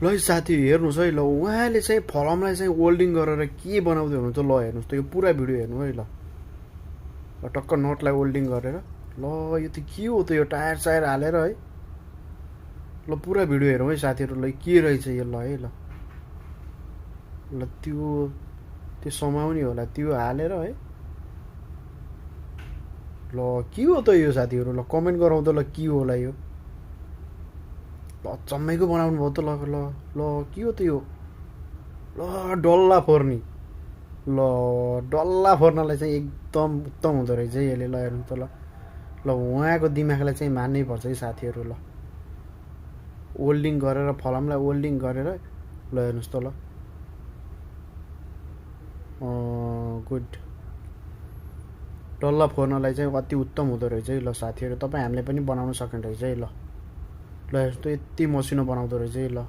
ल है साथी हेर्नुहोस् है ल उहाँले चाहिँ फलमलाई चाहिँ वेल्डिङ गरेर के बनाउँदै हुनुहुन्छ ल हेर्नुहोस् त यो पुरा भिडियो हेर्नु है ल टक्क नटलाई वेल्डिङ गरेर ल यो त के हो त यो टायर सायर हालेर है ल पुरा भिडियो हेरौँ है साथीहरू ल के रहेछ यो ल है ल ल त्यो समाउने होला त्यो हालेर है ल के हो त यो साथीहरू ल कमेन्ट गराउँ त ल के होला यो ल अचम्मैको बनाउनु भयो त ल ल ल के हो त यो ल डल्ला फोर्नी ल डल्ला फोर्नलाई चाहिँ एकदम उत्तम हुँदो रहेछ है यसले ल हेर्नु त ल ल उहाँको दिमागलाई चाहिँ मान्नै पर्छ है साथीहरू ल वेल्डिङ गरेर फलामलाई वेल्डिङ गरेर ल हेर्नुहोस् त ल गुड डल्ला फोर्नलाई चाहिँ अति उत्तम हुँदो रहेछ है ल साथीहरू तपाईँ हामीले पनि बनाउन सक्ने रहेछ है ल ल यस्तो यति मसिनो बनाउँदो रहेछ है ल